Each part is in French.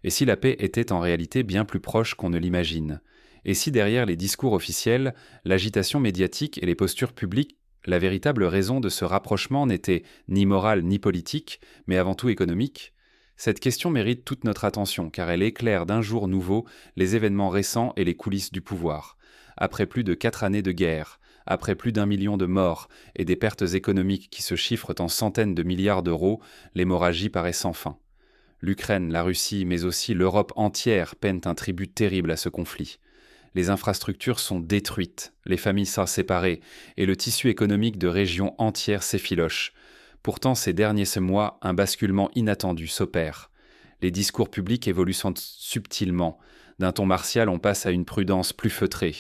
Et si la paix était en réalité bien plus proche qu'on ne l'imagine? Et si derrière les discours officiels, l'agitation médiatique et les postures publiques, la véritable raison de ce rapprochement n'était ni morale ni politique, mais avant tout économique? Cette question mérite toute notre attention, car elle éclaire d'un jour nouveau les événements récents et les coulisses du pouvoir. Après plus de 4 années de guerre, après plus d'1 million de morts et des pertes économiques qui se chiffrent en centaines de milliards d'euros, l'hémorragie paraît sans fin. L'Ukraine, la Russie, mais aussi l'Europe entière peinent un tribut terrible à ce conflit. Les infrastructures sont détruites, les familles sont séparées, et le tissu économique de régions entières s'effiloche. Pourtant, ces derniers mois, un basculement inattendu s'opère. Les discours publics évoluent subtilement. D'un ton martial, on passe à une prudence plus feutrée.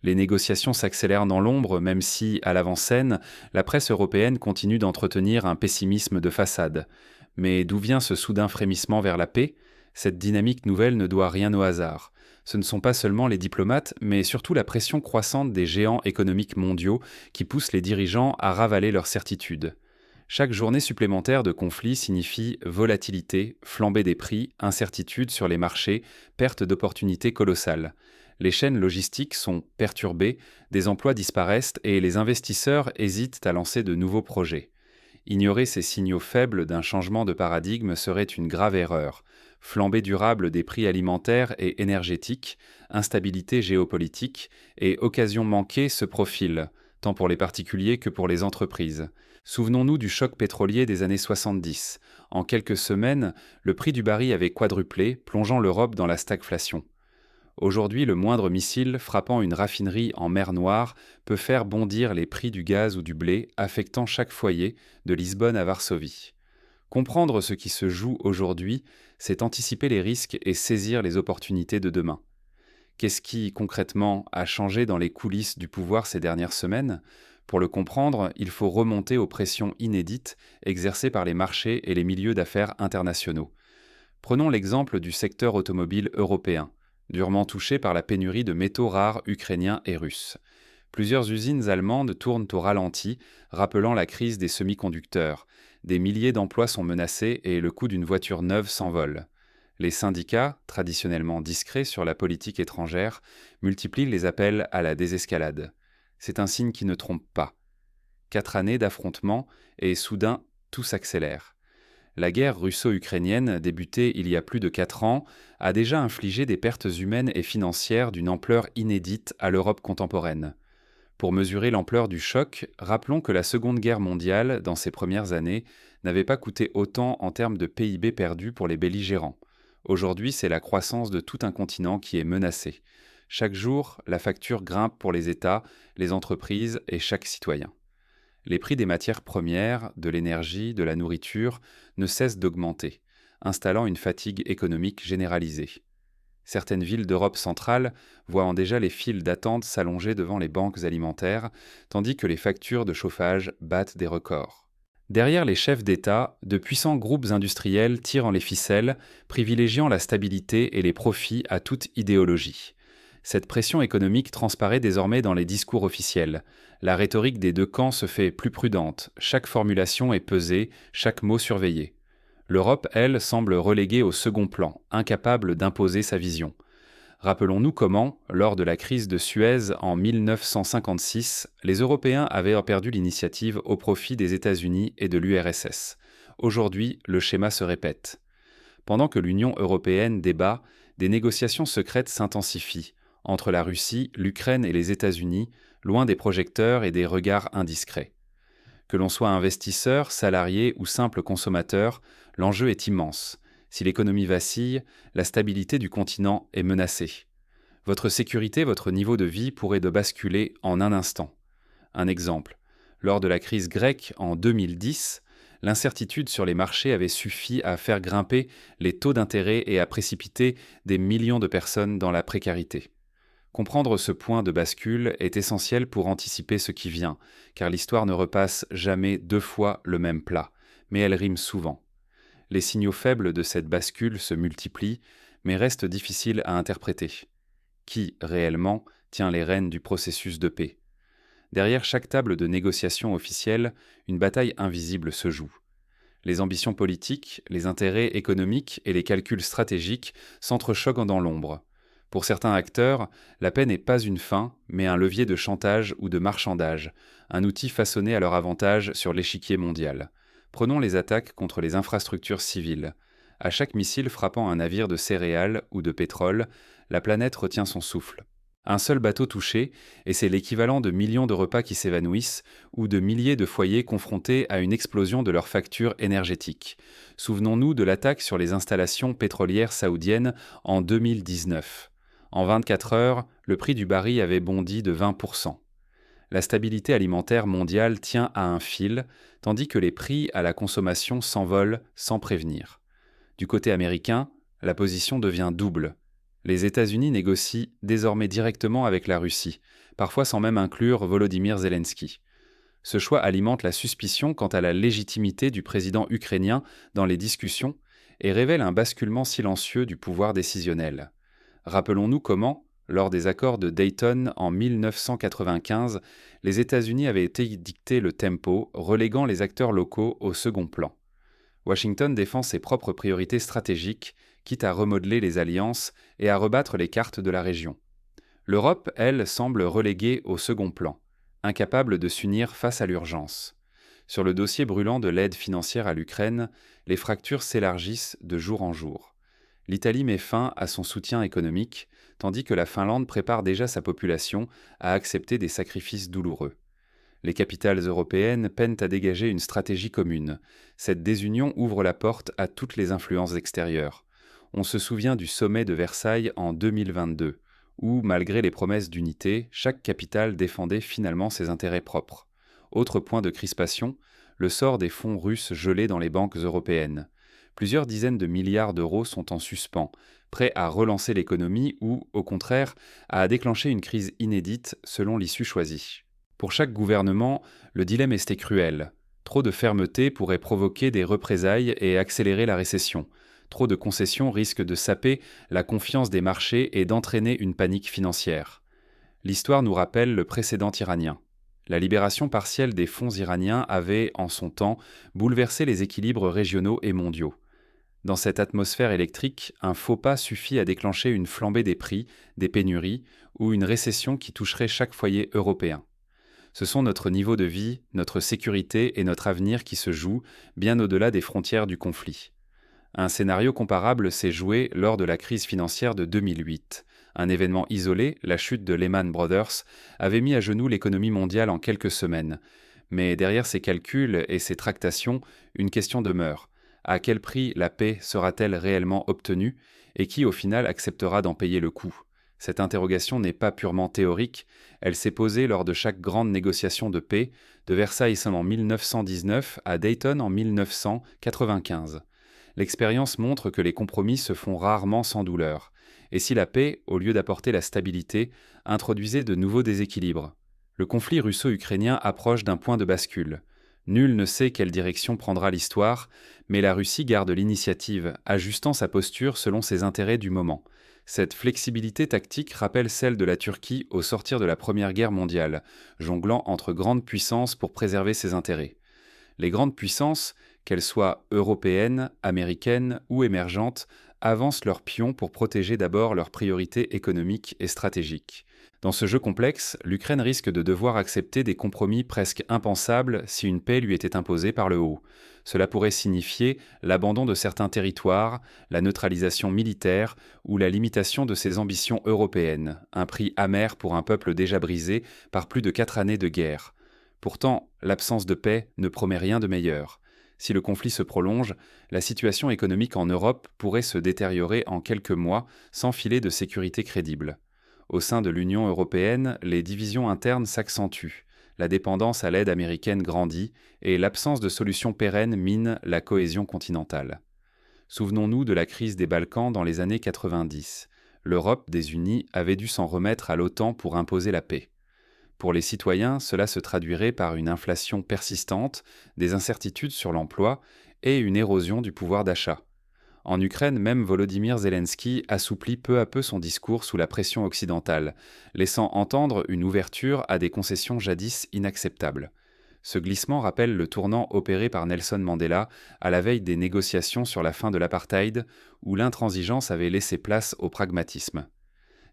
Les négociations s'accélèrent dans l'ombre, même si, à l'avant-scène, la presse européenne continue d'entretenir un pessimisme de façade. Mais d'où vient ce soudain frémissement vers la paix? Cette dynamique nouvelle ne doit rien au hasard. Ce ne sont pas seulement les diplomates, mais surtout la pression croissante des géants économiques mondiaux qui poussent les dirigeants à ravaler leurs certitudes. Chaque journée supplémentaire de conflit signifie volatilité, flambée des prix, incertitude sur les marchés, perte d'opportunités colossales. Les chaînes logistiques sont perturbées, des emplois disparaissent et les investisseurs hésitent à lancer de nouveaux projets. Ignorer ces signaux faibles d'un changement de paradigme serait une grave erreur. Flambée durable des prix alimentaires et énergétiques, instabilité géopolitique et occasion manquée se profilent, tant pour les particuliers que pour les entreprises. Souvenons-nous du choc pétrolier des années 70. En quelques semaines, le prix du baril avait quadruplé, plongeant l'Europe dans la stagflation. Aujourd'hui, le moindre missile frappant une raffinerie en mer Noire peut faire bondir les prix du gaz ou du blé, affectant chaque foyer, de Lisbonne à Varsovie. Comprendre ce qui se joue aujourd'hui, c'est anticiper les risques et saisir les opportunités de demain. Qu'est-ce qui, concrètement, a changé dans les coulisses du pouvoir ces dernières semaines? Pour le comprendre, il faut remonter aux pressions inédites exercées par les marchés et les milieux d'affaires internationaux. Prenons l'exemple du secteur automobile européen, durement touché par la pénurie de métaux rares ukrainiens et russes. Plusieurs usines allemandes tournent au ralenti, rappelant la crise des semi-conducteurs. Des milliers d'emplois sont menacés et le coût d'une voiture neuve s'envole. Les syndicats, traditionnellement discrets sur la politique étrangère, multiplient les appels à la désescalade. C'est un signe qui ne trompe pas. 4 années d'affrontements et soudain, tout s'accélère. La guerre russo-ukrainienne, débutée il y a plus de 4 ans, a déjà infligé des pertes humaines et financières d'une ampleur inédite à l'Europe contemporaine. Pour mesurer l'ampleur du choc, rappelons que la Seconde Guerre mondiale, dans ses premières années, n'avait pas coûté autant en termes de PIB perdu pour les belligérants. Aujourd'hui, c'est la croissance de tout un continent qui est menacée. Chaque jour, la facture grimpe pour les États, les entreprises et chaque citoyen. Les prix des matières premières, de l'énergie, de la nourriture ne cessent d'augmenter, installant une fatigue économique généralisée. Certaines villes d'Europe centrale voient déjà les files d'attente s'allonger devant les banques alimentaires, tandis que les factures de chauffage battent des records. Derrière les chefs d'État, de puissants groupes industriels tirent les ficelles, privilégiant la stabilité et les profits à toute idéologie. Cette pression économique transparaît désormais dans les discours officiels. La rhétorique des deux camps se fait plus prudente, chaque formulation est pesée, chaque mot surveillé. L'Europe, elle, semble reléguée au second plan, incapable d'imposer sa vision. Rappelons-nous comment, lors de la crise de Suez en 1956, les Européens avaient perdu l'initiative au profit des États-Unis et de l'URSS. Aujourd'hui, le schéma se répète. Pendant que l'Union européenne débat, des négociations secrètes s'intensifient entre la Russie, l'Ukraine et les États-Unis, loin des projecteurs et des regards indiscrets. Que l'on soit investisseur, salarié ou simple consommateur, l'enjeu est immense. Si l'économie vacille, la stabilité du continent est menacée. Votre sécurité, votre niveau de vie pourrait basculer en un instant. Un exemple. Lors de la crise grecque en 2010, l'incertitude sur les marchés avait suffi à faire grimper les taux d'intérêt et à précipiter des millions de personnes dans la précarité. Comprendre ce point de bascule est essentiel pour anticiper ce qui vient, car l'histoire ne repasse jamais 2 fois le même plat, mais elle rime souvent. Les signaux faibles de cette bascule se multiplient, mais restent difficiles à interpréter. Qui, réellement, tient les rênes du processus de paix? Derrière chaque table de négociation officielle, une bataille invisible se joue. Les ambitions politiques, les intérêts économiques et les calculs stratégiques s'entrechoquent dans l'ombre. Pour certains acteurs, la paix n'est pas une fin, mais un levier de chantage ou de marchandage, un outil façonné à leur avantage sur l'échiquier mondial. Prenons les attaques contre les infrastructures civiles. À chaque missile frappant un navire de céréales ou de pétrole, la planète retient son souffle. Un seul bateau touché, et c'est l'équivalent de millions de repas qui s'évanouissent, ou de milliers de foyers confrontés à une explosion de leur facture énergétique. Souvenons-nous de l'attaque sur les installations pétrolières saoudiennes en 2019. En 24 heures, le prix du baril avait bondi de 20%. La stabilité alimentaire mondiale tient à un fil, tandis que les prix à la consommation s'envolent sans prévenir. Du côté américain, la position devient double. Les États-Unis négocient désormais directement avec la Russie, parfois sans même inclure Volodymyr Zelensky. Ce choix alimente la suspicion quant à la légitimité du président ukrainien dans les discussions et révèle un basculement silencieux du pouvoir décisionnel. Rappelons-nous comment, lors des accords de Dayton en 1995, les États-Unis avaient dicté le tempo, reléguant les acteurs locaux au second plan. Washington défend ses propres priorités stratégiques, quitte à remodeler les alliances et à rebattre les cartes de la région. L'Europe, elle, semble reléguée au second plan, incapable de s'unir face à l'urgence. Sur le dossier brûlant de l'aide financière à l'Ukraine, les fractures s'élargissent de jour en jour. L'Italie met fin à son soutien économique, tandis que la Finlande prépare déjà sa population à accepter des sacrifices douloureux. Les capitales européennes peinent à dégager une stratégie commune. Cette désunion ouvre la porte à toutes les influences extérieures. On se souvient du sommet de Versailles en 2022, où, malgré les promesses d'unité, chaque capitale défendait finalement ses intérêts propres. Autre point de crispation, le sort des fonds russes gelés dans les banques européennes. Plusieurs dizaines de milliards d'euros sont en suspens, prêts à relancer l'économie ou, au contraire, à déclencher une crise inédite selon l'issue choisie. Pour chaque gouvernement, le dilemme est cruel. Trop de fermeté pourrait provoquer des représailles et accélérer la récession. Trop de concessions risquent de saper la confiance des marchés et d'entraîner une panique financière. L'histoire nous rappelle le précédent iranien. La libération partielle des fonds iraniens avait, en son temps, bouleversé les équilibres régionaux et mondiaux. Dans cette atmosphère électrique, un faux pas suffit à déclencher une flambée des prix, des pénuries ou une récession qui toucherait chaque foyer européen. Ce sont notre niveau de vie, notre sécurité et notre avenir qui se jouent bien au-delà des frontières du conflit. Un scénario comparable s'est joué lors de la crise financière de 2008. Un événement isolé, la chute de Lehman Brothers, avait mis à genoux l'économie mondiale en quelques semaines. Mais derrière ces calculs et ces tractations, une question demeure. À quel prix la paix sera-t-elle réellement obtenue et qui au final acceptera d'en payer le coût ? Cette interrogation n'est pas purement théorique, elle s'est posée lors de chaque grande négociation de paix, de Versailles en 1919 à Dayton en 1995. L'expérience montre que les compromis se font rarement sans douleur. Et si la paix, au lieu d'apporter la stabilité, introduisait de nouveaux déséquilibres ? Le conflit russo-ukrainien approche d'un point de bascule. Nul ne sait quelle direction prendra l'histoire, mais la Russie garde l'initiative, ajustant sa posture selon ses intérêts du moment. Cette flexibilité tactique rappelle celle de la Turquie au sortir de la Première Guerre mondiale, jonglant entre grandes puissances pour préserver ses intérêts. Les grandes puissances, qu'elles soient européennes, américaines ou émergentes, avancent leurs pions pour protéger d'abord leurs priorités économiques et stratégiques. Dans ce jeu complexe, l'Ukraine risque de devoir accepter des compromis presque impensables si une paix lui était imposée par le haut. Cela pourrait signifier l'abandon de certains territoires, la neutralisation militaire ou la limitation de ses ambitions européennes, un prix amer pour un peuple déjà brisé par plus de 4 années de guerre. Pourtant, l'absence de paix ne promet rien de meilleur. Si le conflit se prolonge, la situation économique en Europe pourrait se détériorer en quelques mois sans filet de sécurité crédible. Au sein de l'Union européenne, les divisions internes s'accentuent, la dépendance à l'aide américaine grandit et l'absence de solution pérenne mine la cohésion continentale. Souvenons-nous de la crise des Balkans dans les années 90. L'Europe désunie avait dû s'en remettre à l'OTAN pour imposer la paix. Pour les citoyens, cela se traduirait par une inflation persistante, des incertitudes sur l'emploi et une érosion du pouvoir d'achat. En Ukraine, même Volodymyr Zelensky assouplit peu à peu son discours sous la pression occidentale, laissant entendre une ouverture à des concessions jadis inacceptables. Ce glissement rappelle le tournant opéré par Nelson Mandela à la veille des négociations sur la fin de l'apartheid, où l'intransigeance avait laissé place au pragmatisme.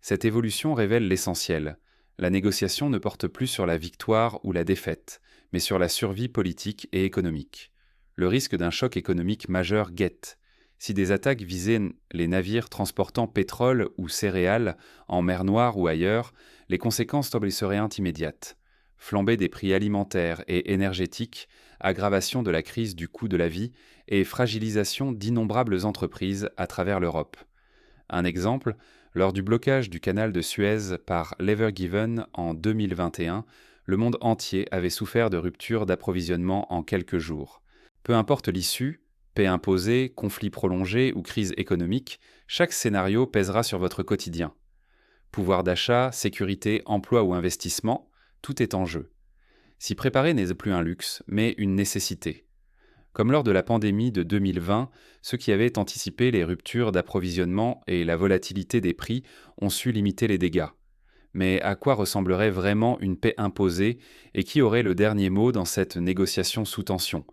Cette évolution révèle l'essentiel. La négociation ne porte plus sur la victoire ou la défaite, mais sur la survie politique et économique. Le risque d'un choc économique majeur guette. Si des attaques visaient les navires transportant pétrole ou céréales en mer Noire ou ailleurs, les conséquences seraient immédiates. Flambée des prix alimentaires et énergétiques, aggravation de la crise du coût de la vie et fragilisation d'innombrables entreprises à travers l'Europe. Un exemple, lors du blocage du canal de Suez par l'Ever Given en 2021, le monde entier avait souffert de ruptures d'approvisionnement en quelques jours. Peu importe l'issue, paix imposée, conflit prolongé ou crise économique, chaque scénario pèsera sur votre quotidien. Pouvoir d'achat, sécurité, emploi ou investissement, tout est en jeu. S'y préparer n'est plus un luxe, mais une nécessité. Comme lors de la pandémie de 2020, ceux qui avaient anticipé les ruptures d'approvisionnement et la volatilité des prix ont su limiter les dégâts. Mais à quoi ressemblerait vraiment une paix imposée et qui aurait le dernier mot dans cette négociation sous tension ?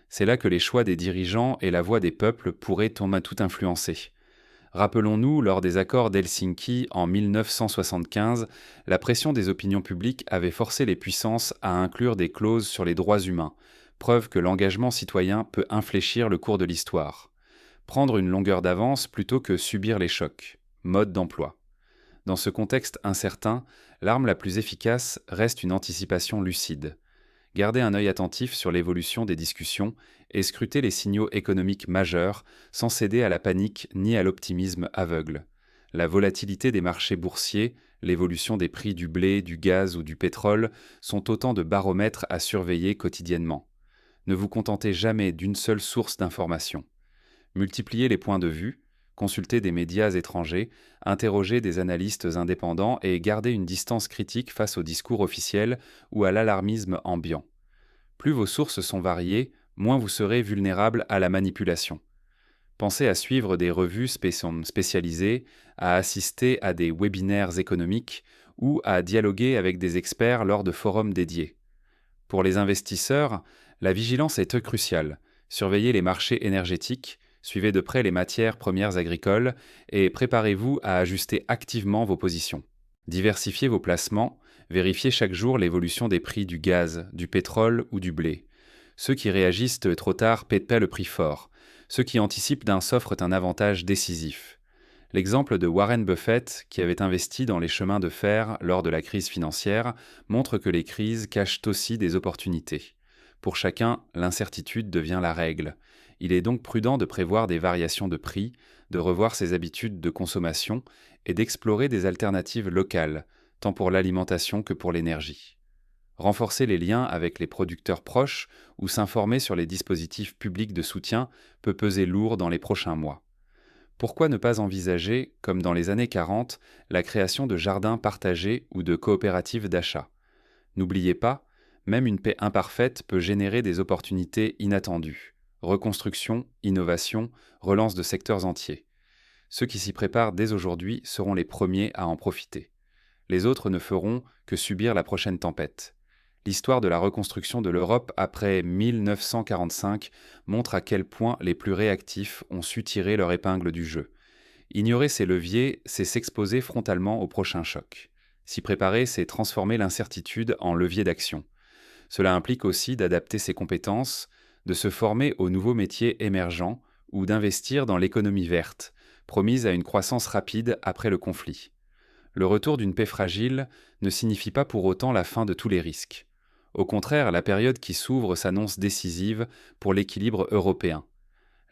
C'est là que les choix des dirigeants et la voix des peuples pourraient tout influencer. Rappelons-nous, lors des accords d'Helsinki en 1975, la pression des opinions publiques avait forcé les puissances à inclure des clauses sur les droits humains, preuve que l'engagement citoyen peut infléchir le cours de l'histoire. Prendre une longueur d'avance plutôt que subir les chocs. Mode d'emploi. Dans ce contexte incertain, l'arme la plus efficace reste une anticipation lucide. Garder un œil attentif sur l'évolution des discussions et scruter les signaux économiques majeurs sans céder à la panique ni à l'optimisme aveugle. La volatilité des marchés boursiers, l'évolution des prix du blé, du gaz ou du pétrole sont autant de baromètres à surveiller quotidiennement. Ne vous contentez jamais d'une seule source d'information. Multipliez les points de vue, consultez des médias étrangers, interrogez des analystes indépendants et gardez une distance critique face au discours officiel ou à l'alarmisme ambiant. Plus vos sources sont variées, moins vous serez vulnérable à la manipulation. Pensez à suivre des revues spécialisées, à assister à des webinaires économiques ou à dialoguer avec des experts lors de forums dédiés. Pour les investisseurs, la vigilance est cruciale. Surveillez les marchés énergétiques, suivez de près les matières premières agricoles et préparez-vous à ajuster activement vos positions. Diversifiez vos placements, vérifiez chaque jour l'évolution des prix du gaz, du pétrole ou du blé. Ceux qui réagissent trop tard paient le prix fort. Ceux qui anticipent d'un s'offrent un avantage décisif. L'exemple de Warren Buffett, qui avait investi dans les chemins de fer lors de la crise financière, montre que les crises cachent aussi des opportunités. Pour chacun, l'incertitude devient la règle. Il est donc prudent de prévoir des variations de prix, de revoir ses habitudes de consommation et d'explorer des alternatives locales, tant pour l'alimentation que pour l'énergie. Renforcer les liens avec les producteurs proches ou s'informer sur les dispositifs publics de soutien peut peser lourd dans les prochains mois. Pourquoi ne pas envisager, comme dans les années 40, la création de jardins partagés ou de coopératives d'achat ? N'oubliez pas, même une paix imparfaite peut générer des opportunités inattendues. Reconstruction, innovation, relance de secteurs entiers. Ceux qui s'y préparent dès aujourd'hui seront les premiers à en profiter. Les autres ne feront que subir la prochaine tempête. L'histoire de la reconstruction de l'Europe après 1945 montre à quel point les plus réactifs ont su tirer leur épingle du jeu. Ignorer ces leviers, c'est s'exposer frontalement au prochain choc. S'y préparer, c'est transformer l'incertitude en levier d'action. Cela implique aussi d'adapter ses compétences, de se former aux nouveaux métiers émergents ou d'investir dans l'économie verte, promise à une croissance rapide après le conflit. Le retour d'une paix fragile ne signifie pas pour autant la fin de tous les risques. Au contraire, la période qui s'ouvre s'annonce décisive pour l'équilibre européen.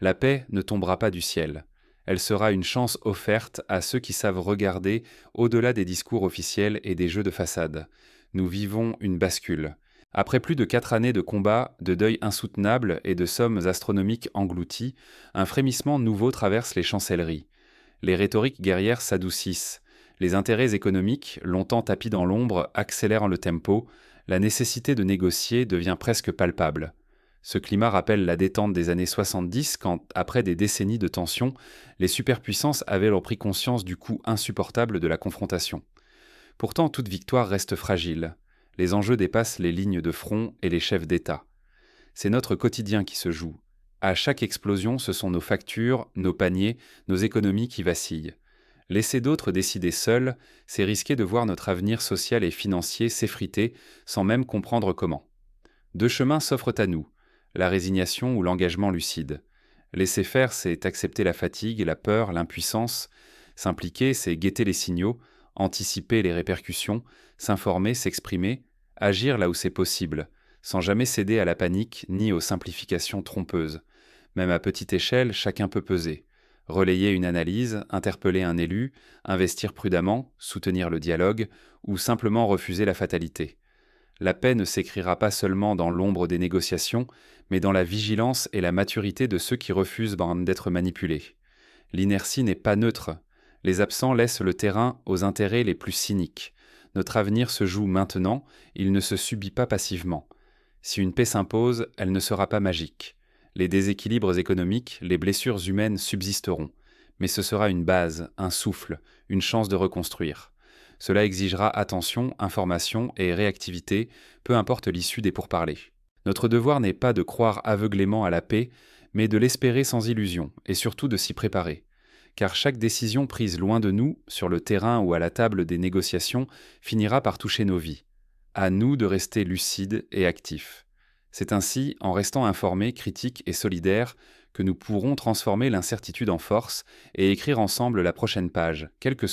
La paix ne tombera pas du ciel. Elle sera une chance offerte à ceux qui savent regarder au-delà des discours officiels et des jeux de façade. Nous vivons une bascule. Après plus de 4 années de combats, de deuil insoutenables et de sommes astronomiques englouties, un frémissement nouveau traverse les chancelleries. Les rhétoriques guerrières s'adoucissent. Les intérêts économiques, longtemps tapis dans l'ombre, accélèrent le tempo. La nécessité de négocier devient presque palpable. Ce climat rappelle la détente des années 70 quand, après des décennies de tensions, les superpuissances avaient pris conscience du coût insupportable de la confrontation. Pourtant, toute victoire reste fragile. Les enjeux dépassent les lignes de front et les chefs d'État. C'est notre quotidien qui se joue. À chaque explosion, ce sont nos factures, nos paniers, nos économies qui vacillent. Laisser d'autres décider seuls, c'est risquer de voir notre avenir social et financier s'effriter sans même comprendre comment. Deux chemins s'offrent à nous, la résignation ou l'engagement lucide. Laisser faire, c'est accepter la fatigue, la peur, l'impuissance. S'impliquer, c'est guetter les signaux, anticiper les répercussions, s'informer, s'exprimer, agir là où c'est possible, sans jamais céder à la panique ni aux simplifications trompeuses. Même à petite échelle, chacun peut peser. Relayer une analyse, interpeller un élu, investir prudemment, soutenir le dialogue, ou simplement refuser la fatalité. La paix ne s'écrira pas seulement dans l'ombre des négociations, mais dans la vigilance et la maturité de ceux qui refusent d'être manipulés. L'inertie n'est pas neutre. Les absents laissent le terrain aux intérêts les plus cyniques. Notre avenir se joue maintenant, il ne se subit pas passivement. Si une paix s'impose, elle ne sera pas magique. Les déséquilibres économiques, les blessures humaines subsisteront. Mais ce sera une base, un souffle, une chance de reconstruire. Cela exigera attention, information et réactivité, peu importe l'issue des pourparlers. Notre devoir n'est pas de croire aveuglément à la paix, mais de l'espérer sans illusion, et surtout de s'y préparer. Car chaque décision prise loin de nous, sur le terrain ou à la table des négociations, finira par toucher nos vies. À nous de rester lucides et actifs. C'est ainsi, en restant informés, critiques et solidaires, que nous pourrons transformer l'incertitude en force et écrire ensemble la prochaine page, quel que soit